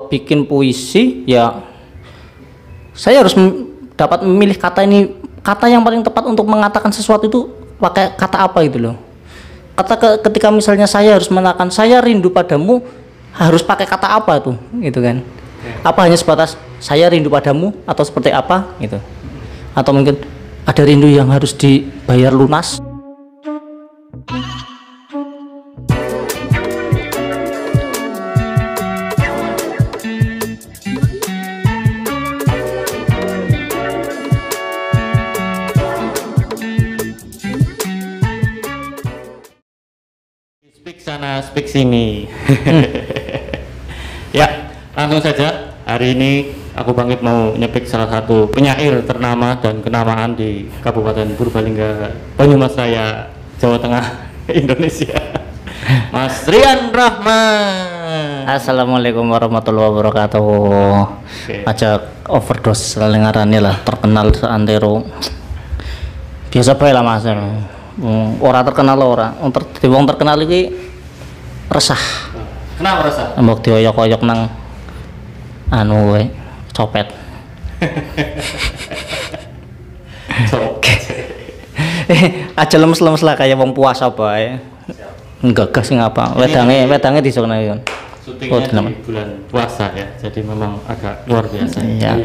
bikin puisi ya saya harus dapat memilih kata ini, kata yang paling tepat untuk mengatakan sesuatu itu pakai kata apa gitu loh. Ketika misalnya saya harus mengatakan saya rindu padamu, harus pakai kata apa tuh gitu kan. Apa hanya sebatas saya rindu padamu atau seperti apa gitu, atau mungkin ada rindu yang harus dibayar lunas. Speak sana, speak sini. Ya, langsung saja. Hari ini aku bangkit mau nyepik salah satu penyair ternama dan kenamaan di Kabupaten Purbalingga, Banyumas Raya, Jawa Tengah, Indonesia. Mas Rian Rahman. Assalamualaikum warahmatullahi wabarakatuh. Aja overdose ngarannya lah, terkenal seantero. Biasa bae lah Mas. Ora terkenal ora. Wong terkenal iki resah. Kenapa resah? Mbok dioyok-oyok nang anu we, copet. Aja lemes-lemes lah kayak wong puasa bae. Enggak gas ngapa. Wedange di sana yon. Syutingnya di bulan puasa ya. Jadi memang agak luar biasa. Iya.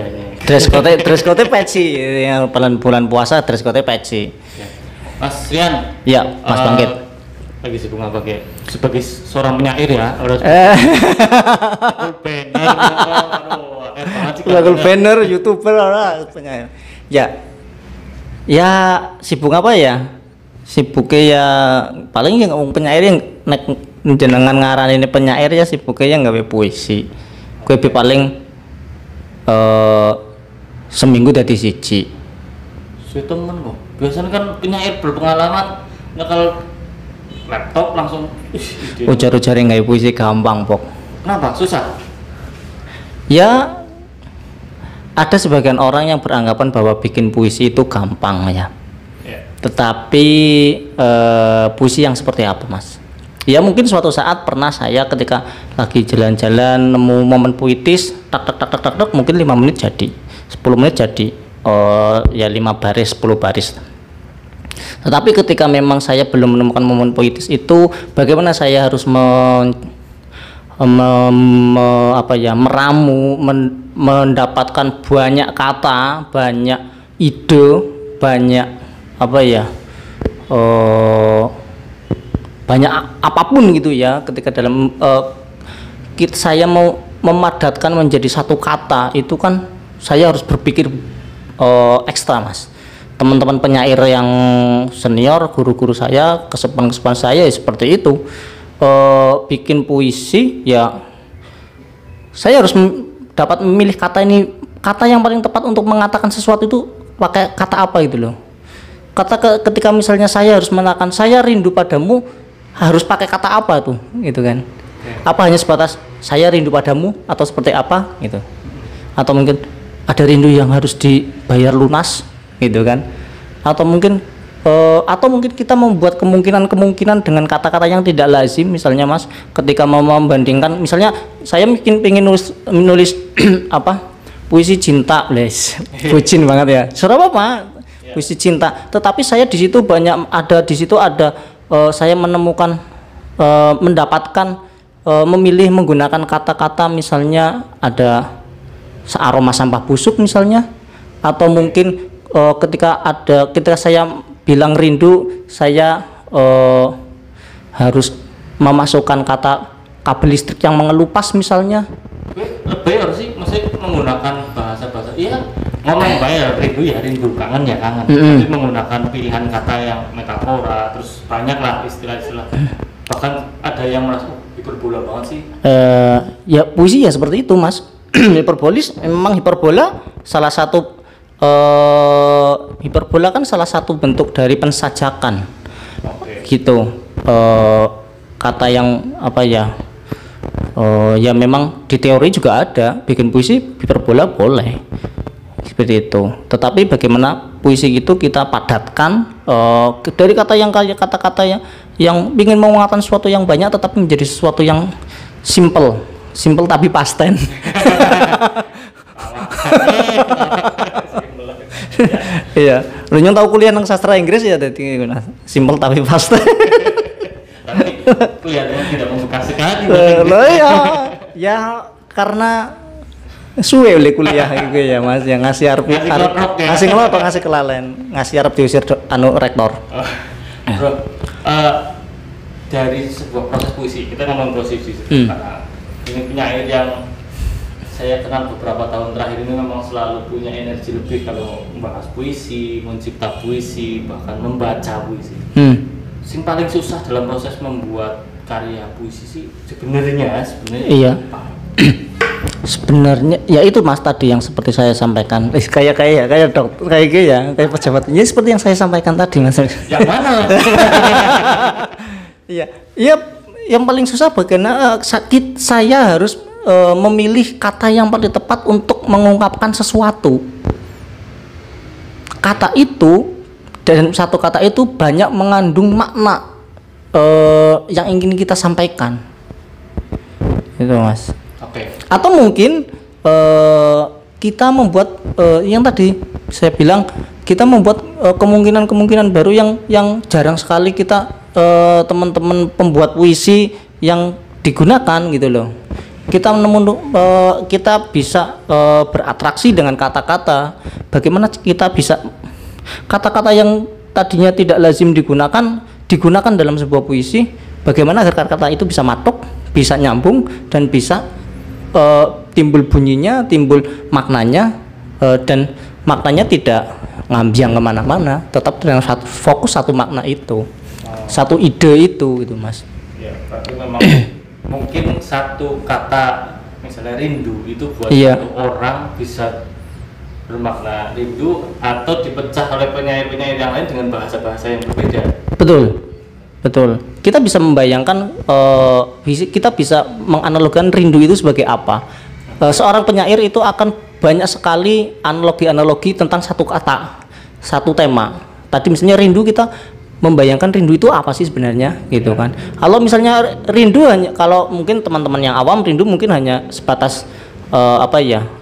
Dress code peci yang bulan puasa dress code peci. Mas Rian. Ya, Mas Bangkit. Lagi sibuk apa kayak sebagai seorang penyair ya? Lagu banner, YouTuber ora penyair. Ya. Ya sibuk apa ya? Sibuknya ya paling yang penyair yang nek jenengan ngarani ini penyair ya sibuknya yang gawe puisi. Gue paling seminggu dadi siji. Suwe temen kok. Biasanya kan penyair berpengalaman nyekal laptop langsung ujar-ujar yang gawe puisi gampang pok. Kenapa? Susah? Ya ada sebagian orang yang beranggapan bahwa bikin puisi itu gampang ya. Tetapi puisi yang seperti apa Mas? Ya mungkin suatu saat pernah saya ketika lagi jalan-jalan nemu momen puitis tak mungkin 5 menit jadi 10 menit jadi ya 5 baris 10 baris. Tetapi ketika memang saya belum menemukan momen puitis itu, bagaimana saya harus meramu mendapatkan banyak kata, banyak ide, banyak banyak apapun gitu ya. Ketika dalam saya mau memadatkan menjadi satu kata itu kan saya harus berpikir ekstra Mas. Teman-teman penyair yang senior, guru-guru saya, kesepuan saya ya seperti itu. Bikin puisi ya saya harus dapat memilih kata ini, kata yang paling tepat untuk mengatakan sesuatu itu pakai kata apa gitu loh. Ketika misalnya saya harus mengatakan saya rindu padamu, harus pakai kata apa tuh gitu kan. Apa hanya sebatas saya rindu padamu atau seperti apa gitu, atau mungkin ada rindu yang harus dibayar lunas gitu kan, atau mungkin kita membuat kemungkinan dengan kata-kata yang tidak lazim. Misalnya Mas ketika mau membandingkan, misalnya saya pengen nulis puisi cinta les bucin banget ya, suara apa puisi cinta, tetapi saya di situ ada saya menemukan mendapatkan memilih menggunakan kata-kata misalnya ada searoma sampah busuk misalnya, atau mungkin ketika saya bilang rindu, saya harus memasukkan kata kabel listrik yang mengelupas misalnya. Lebih harus sih maksudnya menggunakan bahasa iya ngomong bayar rindu ya rindu, kangen ya kangen. Tapi menggunakan pilihan kata yang metafora, terus banyak lah istilah-istilah. Bahkan ada yang merasa hiperbola banget sih. Ya puisi ya seperti itu Mas. Hiperbolis memang hiperbola salah satu hiperbola kan salah satu bentuk dari pensajakan. Gitu. Kata yang ya memang di teori juga ada bikin puisi hiperbola boleh seperti itu. Tetapi bagaimana puisi itu kita padatkan dari kata-kata yang ingin mengatakan sesuatu yang banyak tetapi menjadi sesuatu yang simple Simple tapi pasten. Iya, lu yang tahu kuliah nang sastra Inggris ya tadi simple tapi pasten. Tapi kelihatannya tidak membuka sekali. Loh ya karena suwe oleh kuliah gitu ya Mas, yang ngasih arep ngasih ngelotok ngasih kelalen, ngasih arep diusir rektor. Bro, dari sebuah proses puisi, kita ngomong proses puisi. Karena ini penyair yang saya kenal beberapa tahun terakhir ini memang selalu punya energi lebih kalau membahas puisi, mencipta puisi, bahkan membaca puisi. Yang paling susah dalam proses membuat karya puisi sih sebenarnya iya. Sebenarnya ya itu Mas tadi yang seperti saya sampaikan. Kayak dokter kayak pejabat. Ya seperti yang saya sampaikan tadi Mas. Yang mana? Iya. Iya, yang paling susah bagaimana saya harus memilih kata yang paling tepat untuk mengungkapkan sesuatu. Kata itu dan satu kata itu banyak mengandung makna yang ingin kita sampaikan. Itu Mas. Oke. Atau mungkin kita membuat yang tadi saya bilang kita membuat kemungkinan baru yang jarang sekali kita teman-teman pembuat puisi yang digunakan gitu loh. Kita bisa beratraksi dengan kata-kata. Bagaimana kita bisa kata-kata yang tadinya tidak lazim digunakan dalam sebuah puisi. Bagaimana agar kata-kata itu bisa matok, bisa nyambung dan bisa timbul bunyinya, timbul maknanya, dan maknanya tidak ngambiang kemana-mana, tetap dengan fokus satu makna itu, satu ide itu gitu Mas. Ya, berarti memang mungkin satu kata misalnya rindu itu buat satu orang bisa bermakna rindu atau dipecah oleh penyair-penyair yang lain dengan bahasa-bahasa yang berbeda. Betul. Kita bisa membayangkan, kita bisa menganalogikan rindu itu sebagai apa. Seorang penyair itu akan banyak sekali analogi-analogi tentang satu kata, satu tema. Tadi misalnya rindu, kita membayangkan rindu itu apa sih sebenarnya gitu kan. Kalau misalnya rindu hanya, kalau mungkin teman-teman yang awam rindu mungkin hanya sebatas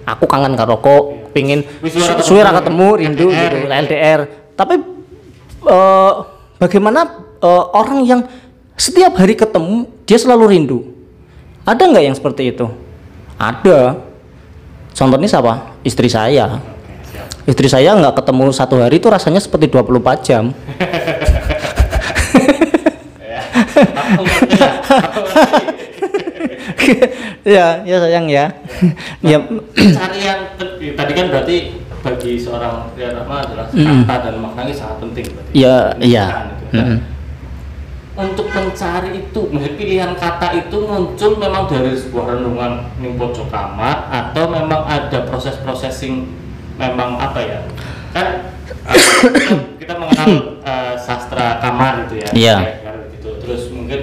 aku kangen karo kok, pingin suwe ra ketemu rindu gitu, LDR. Tapi bagaimana orang yang setiap hari ketemu dia selalu rindu? Ada nggak yang seperti itu? Ada. Contohnya siapa? Istri saya. Istri saya nggak ketemu satu hari itu rasanya seperti 24 jam. Ya sayang ya. Ya. Cari yang tadi kan berarti bagi seorang Rian Rahma adalah kata dan maknanya sangat penting. Iya. Untuk mencari itu, pilihan kata itu muncul memang dari sebuah renungan ning pojok kamar atau memang ada proses processing, memang apa ya? Kan kita mengenal sastra kamar gitu ya. Iya. Gitu. Terus mungkin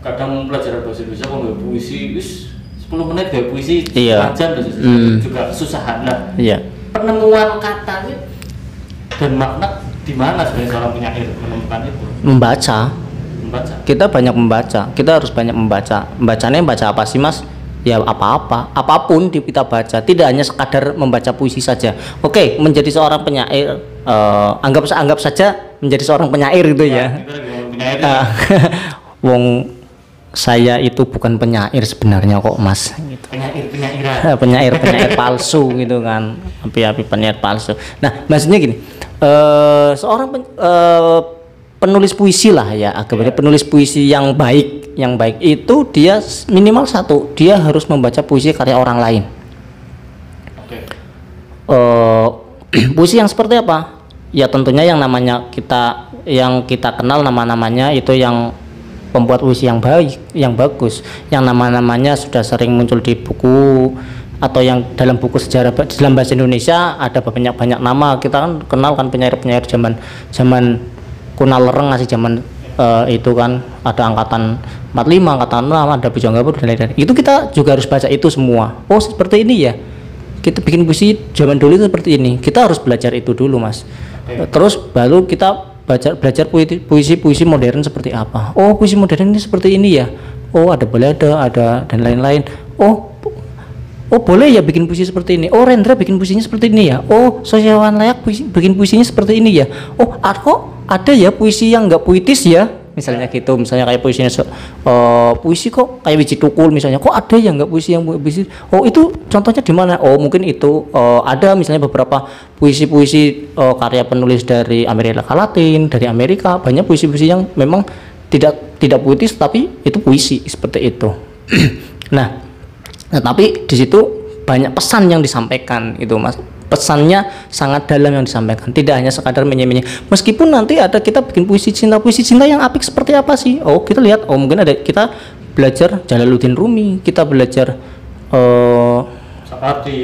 kadang pelajaran bahasa Indonesia kok nggak puisi, 10 menit gak puisi, jam juga kesusahan. Nah, penemuan katanya dan makna di mana sebenarnya seorang penyair menemukan itu? Membaca. Kita banyak membaca. Kita harus banyak membaca. Bacanya baca apa sih Mas? Ya apapun kita baca. Tidak hanya sekadar membaca puisi saja. Oke, menjadi seorang penyair, anggap saja menjadi seorang penyair gitu ya. Wong saya itu bukan penyair sebenarnya kok Mas gitu. penyair palsu gitu kan, api penyair palsu. Nah maksudnya gini, seorang penulis puisi lah ya, penulis puisi yang baik itu dia minimal satu, dia harus membaca puisi karya orang lain. Puisi yang seperti apa? Ya tentunya yang namanya yang kita kenal nama-namanya itu yang pembuat puisi yang baik, yang bagus, yang nama-namanya sudah sering muncul di buku atau yang dalam buku sejarah dalam bahasa Indonesia ada banyak nama. Kita kan kenal kan penyair-penyair zaman Kunal Lereng ngasih zaman itu kan ada angkatan 45, angkatan 6, ada Bujanggapuh dan lain-lain. Itu kita juga harus baca itu semua. Oh seperti ini ya. Kita bikin puisi zaman dulu itu seperti ini. Kita harus belajar itu dulu Mas. Terus baru kita belajar puisi modern seperti apa. Oh puisi modern ini seperti ini ya. Oh ada balada, ada dan lain-lain. Oh boleh ya bikin puisi seperti ini. Oh Rendra bikin puisinya seperti ini ya. Oh Sosiawan Layak bikin puisinya seperti ini ya. Oh kok ada ya puisi yang nggak puitis ya. Misalnya gitu. Misalnya kayak puisinya puisi kok kayak Wiji Tukul misalnya. Kok ada yang nggak puisi yang puisi. Oh itu contohnya di mana? Oh mungkin itu ada misalnya beberapa puisi-puisi karya penulis dari Amerika Latin, dari Amerika. Banyak puisi-puisi yang memang tidak puitis tapi itu puisi seperti itu. Nah tapi di situ banyak pesan yang disampaikan itu Mas. Pesannya sangat dalam yang disampaikan. Tidak hanya sekadar menye-menye. Meskipun nanti ada kita bikin puisi cinta yang apik seperti apa sih? Oh, kita lihat mungkin ada kita belajar Jalaluddin Rumi, kita belajar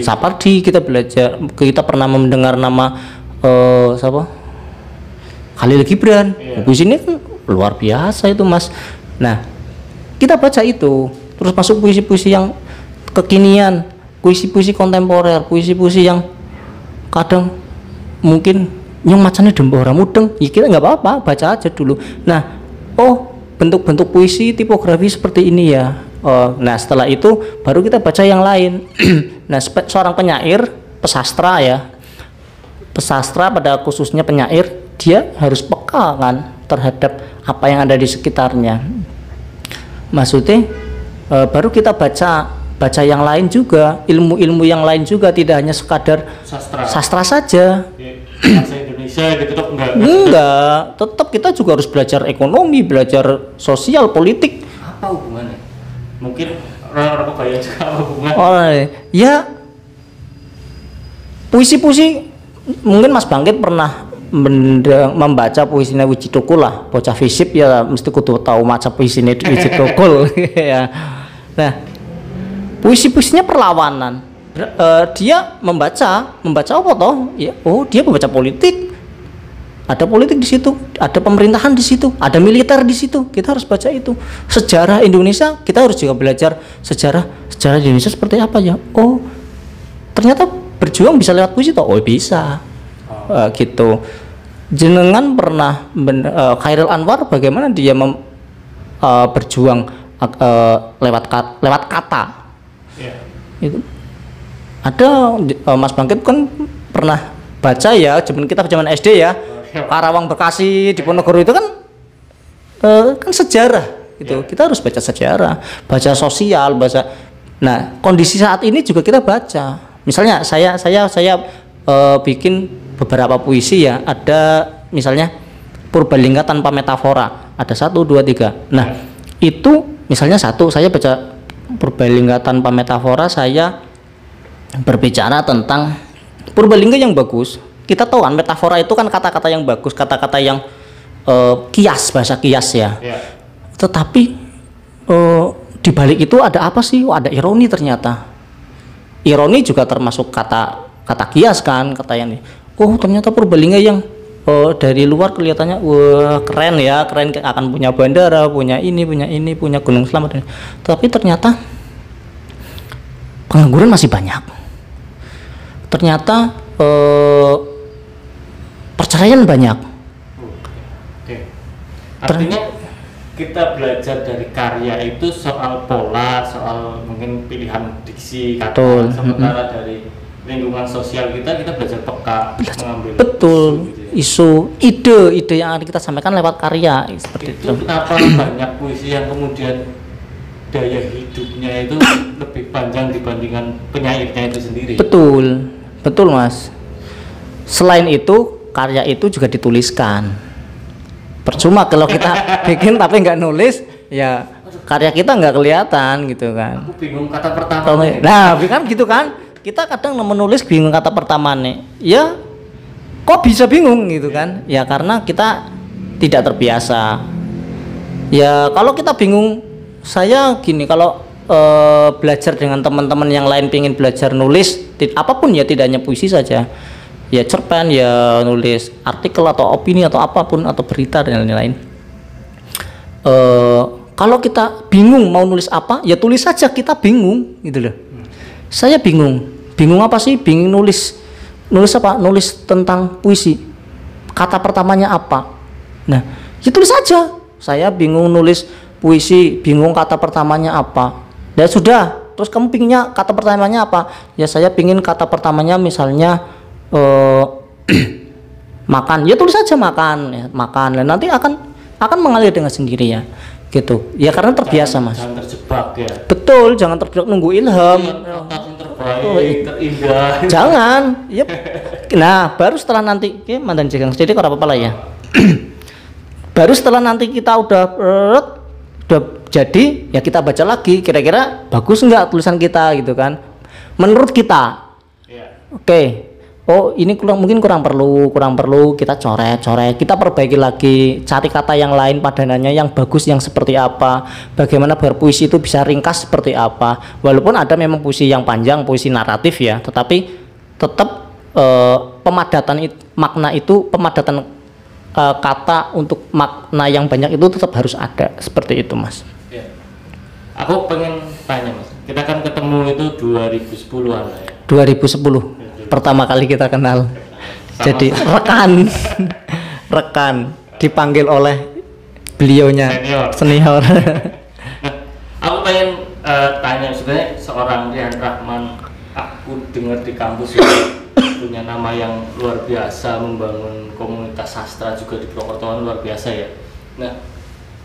Sapardi, kita pernah mendengar nama siapa? Khalil Gibran. Puisi ini kan luar biasa itu Mas. Nah, kita baca itu, terus masuk puisi-puisi yang kekinian, puisi-puisi kontemporer, puisi-puisi yang kadang mungkin yang macamnya dembora mudeng, ya kita nggak apa-apa, baca aja dulu. Nah, bentuk-bentuk puisi tipografi seperti ini ya. Nah setelah itu baru kita baca yang lain. Nah seorang penyair, pesastra ya, pesastra pada khususnya penyair, dia harus peka kan terhadap apa yang ada di sekitarnya. Maksudnya baru kita baca yang lain juga, ilmu-ilmu yang lain juga, tidak hanya sekadar sastra saja. Bahasa Indonesia gitu tetap enggak, tetap kita juga harus belajar ekonomi, belajar sosial, politik. Apa hubungannya? Mungkin orang-orang kebaya juga apa hubungan? Ya puisi-puisi mungkin Mas Bangkit pernah membaca puisinya Wiji Tukul lah, bocah fisip ya mesti kudu tahu maca puisinya Wiji Tukul ya. Nah puisi-puisinya perlawanan. Dia membaca apa toh? Ya, dia membaca politik. Ada politik di situ, ada pemerintahan di situ, ada militer di situ. Kita harus baca itu. Sejarah Indonesia, kita harus juga belajar sejarah Indonesia seperti apa ya. Oh, ternyata berjuang bisa lewat puisi toh. Oh, bisa. Gitu. Jenengan pernah Khairil Anwar bagaimana dia berjuang lewat kata. Itu ada Mas Bangkit kan pernah baca ya, kita zaman SD ya, Karawang Bekasi Diponegoro itu kan sejarah gitu. Kita harus baca sejarah, baca sosial, nah kondisi saat ini juga kita baca. Misalnya saya bikin beberapa puisi ya, ada misalnya Purbalingga tanpa metafora, ada 1, 2, 3. Nah itu misalnya saya baca Purbalingga tanpa metafora, saya berbicara tentang Purbalingga yang bagus. Kita tahu kan metafora itu kan kata-kata yang bagus, kata-kata yang kias, bahasa kias ya. Tetapi di balik itu ada apa sih? Ada ironi ternyata. Ironi juga termasuk kata kias kan, kata yang ini. Ternyata Purbalingga yang dari luar kelihatannya keren ya, keren akan punya bandara, punya ini, punya Gunung Slamet. Tapi ternyata pengangguran masih banyak. Ternyata perceraian banyak. Artinya kita belajar dari karya itu soal pola, soal mungkin pilihan diksi kata, sementara dari lingkungan sosial kita belajar peka mengambil isu, ide yang kita sampaikan lewat karya seperti itu. Kenapa banyak puisi yang kemudian daya hidupnya itu lebih panjang dibandingkan penyairnya itu sendiri? Betul Mas. Selain itu karya itu juga dituliskan. Percuma kalau kita bikin tapi nggak nulis, ya karya kita nggak kelihatan gitu kan. Aku bingung kata pertama. Nah kan gitu kan, kita kadang menulis bingung kata pertama nih. Ya kok bisa bingung gitu kan? Ya karena kita tidak terbiasa. Ya kalau kita bingung, saya gini, kalau belajar dengan teman-teman yang lain pengen belajar nulis apapun ya, tidak hanya puisi saja ya, cerpen ya, nulis artikel atau opini atau apapun atau berita dan lain-lain. Kalau kita bingung mau nulis apa ya tulis saja, kita bingung gitu loh. Saya bingung apa sih, bingung nulis apa, nulis tentang puisi, kata pertamanya apa, nah ya tulis saja. Saya bingung nulis puisi, bingung kata pertamanya apa, ya sudah terus kamu pinginnya kata pertamanya apa? Ya saya pingin kata pertamanya misalnya makan, ya tulis saja makan, ya, makan, dan nanti akan mengalir dengan sendirinya, gitu. Ya karena terbiasa mas. Jangan terjebak ya. Betul, jangan terjebak nunggu ilham. Yang terbaik, terindah. Jangan, yep. Nah baru setelah nanti, mantan jegang sedikit apa-apa lah ya. Baru setelah nanti kita udah jadi, ya kita baca lagi, kira-kira bagus nggak tulisan kita, gitu kan? Menurut kita, oke. Oh ini mungkin kurang perlu kita coret, kita perbaiki lagi, cari kata yang lain padanannya yang bagus, yang seperti apa, bagaimana berpuisi itu bisa ringkas seperti apa, walaupun ada memang puisi yang panjang, puisi naratif ya, tetapi tetap pemadatan pemadatan kata untuk makna yang banyak itu tetap harus ada, seperti itu mas. Ya. Aku pengen tanya mas, kita kan ketemu itu 2010-an ya? 2010 pertama kali kita kenal. Jadi rekan dipanggil oleh beliaunya senior. Nah, aku pengen tanya, sebenarnya seorang Rian Rahman, aku dengar di kampus itu punya nama yang luar biasa, membangun komunitas sastra juga di Purwokerto, luar biasa ya. Nah,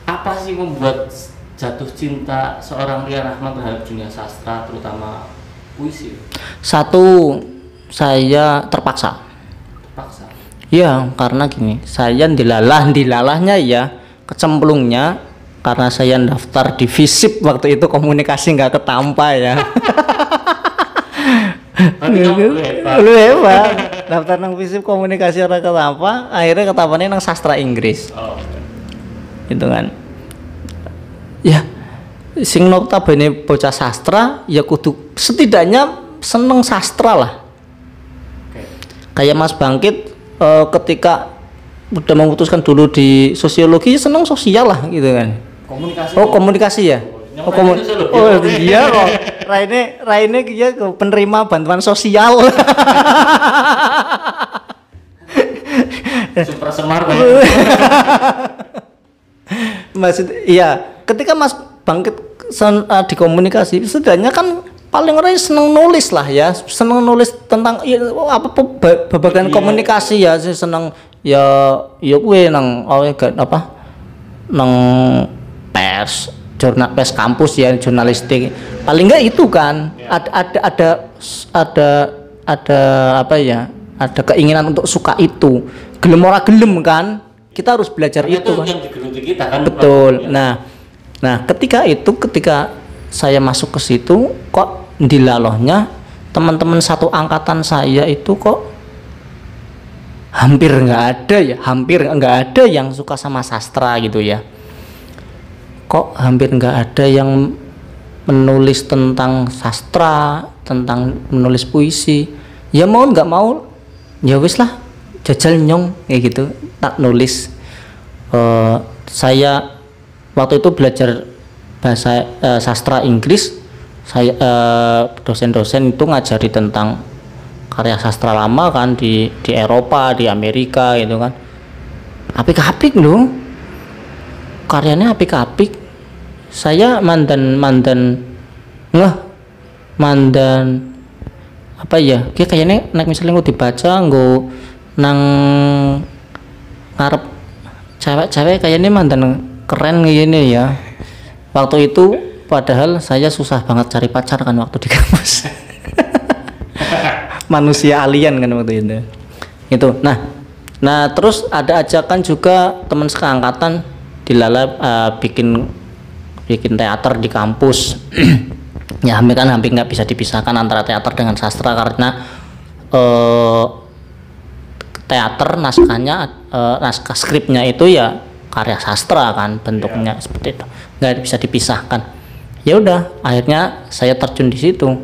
apa sih membuat jatuh cinta seorang Rian Rahman terhadap dunia sastra, terutama puisi? Satu, saya terpaksa. Ya, karena gini, saya dilalahnya ya, kecemplungnya karena saya daftar di FISIP waktu itu, komunikasi nggak ketampa ya. Lu hebat. Daftar nang FISIP komunikasi orang ketampa, akhirnya ketampanya nang sastra Inggris. Itu kan. Ya, sing notabene bocah sastra ya kudu setidaknya seneng sastra lah. Kayak Mas Bangkit ketika udah memutuskan dulu di sosiologi, seneng sosial lah gitu kan. Komunikasi. Oh komunikasi ya. Oh iya kok. Raine dia penerima bantuan sosial. Super Semar Maksud iya, ketika Mas Bangkit di komunikasi, setidaknya kan paling orang seneng nulis lah ya, seneng nulis tentang apa babagan komunikasi ya, seneng ya gue nang apa nang pers kampus ya, jurnalistik paling enggak itu kan ada apa ya, ada keinginan untuk suka itu, gelem ora gelem kan, kita harus belajar itu kan. Yang digeluti kita kan. Betul. Nah ketika saya masuk ke situ, kok dilalohnya teman-teman satu angkatan saya itu kok hampir nggak ada yang suka sama sastra gitu ya. Kok hampir nggak ada yang menulis tentang sastra, tentang menulis puisi. Ya mau nggak mau, ya wis lah, jajal nyong kayak gitu, tak nulis. Saya waktu itu belajar bahasa sastra Inggris. Saya dosen-dosen itu ngajari tentang karya sastra lama kan di Eropa, di Amerika gitu kan. Apik-apik loh. Karyanya apik-apik. Saya mandan apa ya? Dia kayaknya nek misalnya gue dibaca gue nang ngarep cewek-cewek kayaknya mandan keren gini ya. Waktu itu padahal saya susah banget cari pacar kan waktu di kampus. Manusia alien kan waktu itu. Itu. Nah terus ada ajakan juga teman seangkatan dilalap bikin teater di kampus. Ya hampir nggak bisa dipisahkan antara teater dengan sastra karena teater naskah skripnya itu ya karya sastra kan bentuknya, seperti itu, nggak bisa dipisahkan. Ya udah, akhirnya saya terjun di situ.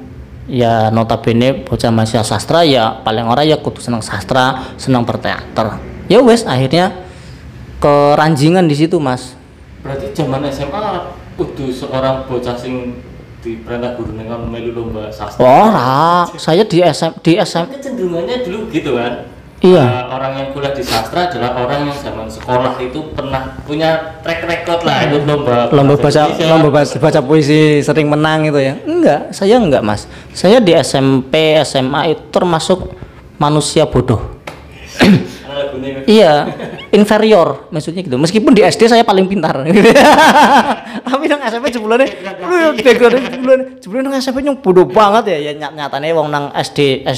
Ya notabene bocah mahasiswa sastra ya paling orang ya kudu senang sastra, senang berteater. Ya wes akhirnya keranjingan di situ mas. Berarti zaman SMA kudu seorang bocah sing di perintah guru dengan melu lomba sastra. Saya di SM kecenderungannya dulu gitu kan. Iya. Orang yang kuliah di sastra adalah orang yang zaman sekolah itu pernah punya track record lah, itu lomba baca puisi sering menang itu ya. Enggak, saya enggak Mas. Saya di SMP, SMA itu termasuk manusia bodoh. Iya, inferior maksudnya gitu. Meskipun di SD saya paling pintar. Tapi nang SMP jebulane jebulane nang SMP nyong bodoh banget ya. Ya nyatane wong nang SD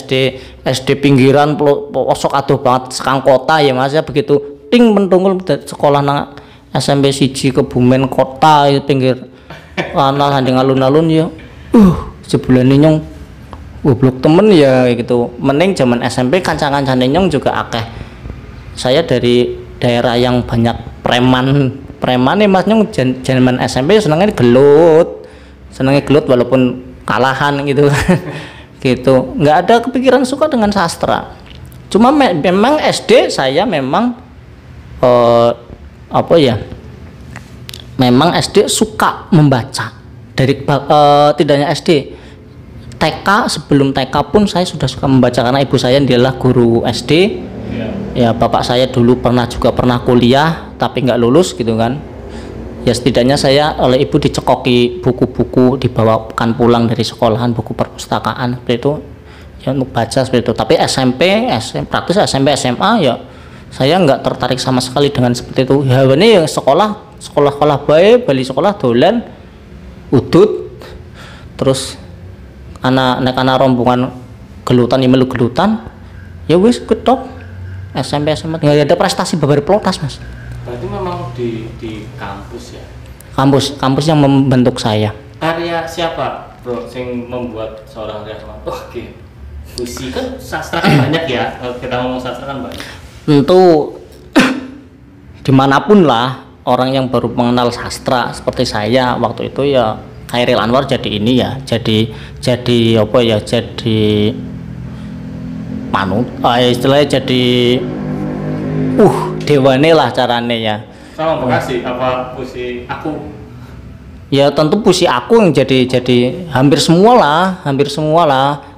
pinggiran pelosok adoh banget sekang kota ya Mas ya, begitu ting mentungul sekolah nang SMP siji Kebumen kota ya, pinggir ana sanding alun-alun ya. Jebulane nyong goblok temen ya gitu. Mending zaman SMP kanca-kancane nyong juga akeh. Saya dari daerah yang banyak preman nih Mas nyong zaman SMP senengnya gelut walaupun kalahan gitu. Gitu nggak ada kepikiran suka dengan sastra, cuma memang SD saya memang memang SD suka membaca dari tidak hanya SD, TK, sebelum TK pun saya sudah suka membaca karena ibu saya adalah guru SD. Ya bapak saya dulu pernah kuliah tapi nggak lulus gitu kan. Ya setidaknya saya oleh ibu dicekoki buku-buku, dibawakan pulang dari sekolahan buku perpustakaan seperti itu ya untuk baca seperti itu. Tapi praktis SMP SMA ya saya nggak tertarik sama sekali dengan seperti itu. Ya ini yang sekolah baik, bali sekolah dolan udut terus anak rombongan gelutan ya wis ketok. SMP SMA nggak ada prestasi babar pelotas Mas. Berarti memang di kampus ya. Kampus yang membentuk saya. Karya siapa bro yang membuat seorang Riaswan? Oke. Puisi kan sastra kan banyak ya. Kalau kita ngomong sastra kan banyak. Tentu dimanapun lah orang yang baru mengenal sastra seperti saya waktu itu ya Chairil Anwar jadi ini ya jadi apa ya jadi istilahnya jadi dewane lah carane ya. Sama Bekasi apa puisi aku? Ya tentu puisi aku yang jadi hampir semua lah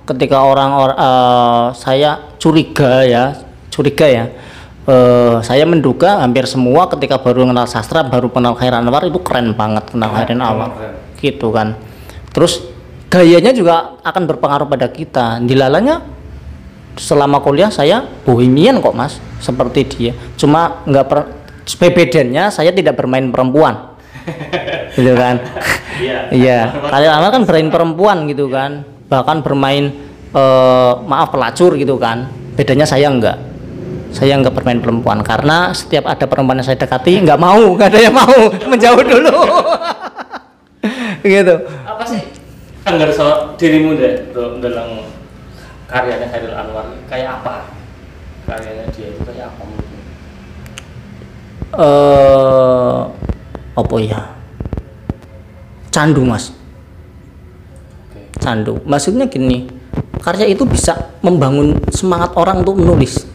ketika saya curiga ya saya menduga hampir semua ketika baru kenal sastra baru kenal Chairil Anwar itu keren banget kenal Chairil Anwar gitu kan. Terus gayanya juga akan berpengaruh pada kita. Dilalanya selama kuliah saya bohemian kok Mas seperti dia, cuma nggak bedanya saya tidak bermain perempuan gitu kan. Iya Chairil Anwar kan bermain perempuan gitu kan, bahkan bermain pelacur gitu kan. Bedanya saya nggak bermain perempuan karena setiap ada perempuan yang saya dekati nggak ada yang mau menjauh dulu. Gitu. Apa sih anggar dirimu deh dalam karyanya Chairil Anwar kayak apa? Karyanya dia itu kayak apa menurutmu? Apa ya? Candu Mas. Candu. Maksudnya gini, karya itu bisa membangun semangat orang untuk menulis.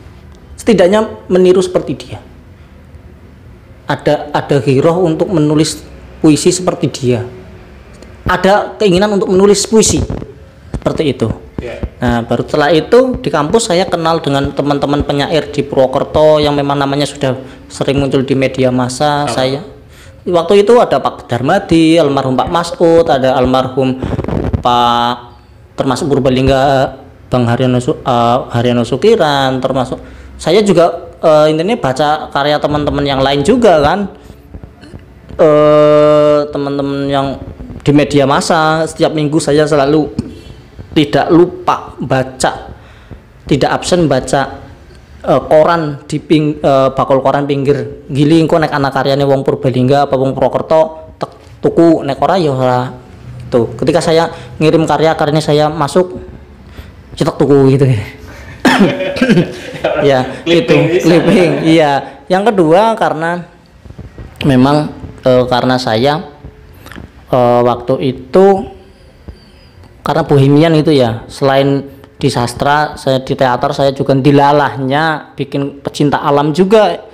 Setidaknya meniru seperti dia. Ada giroh untuk menulis puisi seperti dia. Ada keinginan untuk menulis puisi seperti itu. Nah baru setelah itu di kampus saya kenal dengan teman-teman penyair di Purwokerto yang memang namanya sudah sering muncul di media massa. Saya waktu itu ada Pak Darmadi, almarhum Pak Masud, ada almarhum Pak termasuk Purbalingga Bang Haryono Sukiran, termasuk saya juga intinya baca karya teman-teman yang lain juga kan, teman-teman yang di media massa. Setiap minggu saya selalu tidak lupa baca, tidak absen baca koran di bakul koran pinggir gili engko nek anak karyane wong Purbalingga apa wong Purwokerto tuku nek ora ya ora. Tuh ketika saya ngirim karyanya saya masuk cetak tuku gitu. Ya itu clipping. Iya yang kedua karena memang karena saya waktu itu karena bohemian itu ya, selain di sastra saya di teater saya juga dilalahnya bikin pecinta alam juga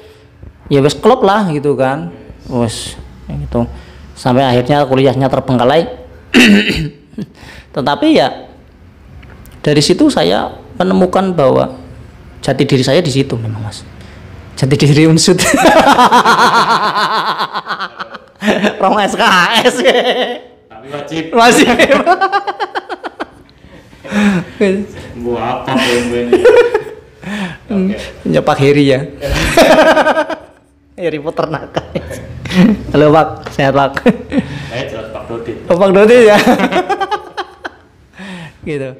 ya wes klop lah gitu kan wes gitu sampai akhirnya kuliahnya terbengkalai. Tetapi ya dari situ saya menemukan bahwa Jati diri saya di situ memang mas. Jati diri unsut. Rong SKS. Tapi wajib. Masih. Buat apa ini? Oke. Punya Pak Heri ya. Heri peternakan. Halo Pak, sehat Pak. Saya jelas Pak Dodi. Oh, Pak Dodi ya. Gitu.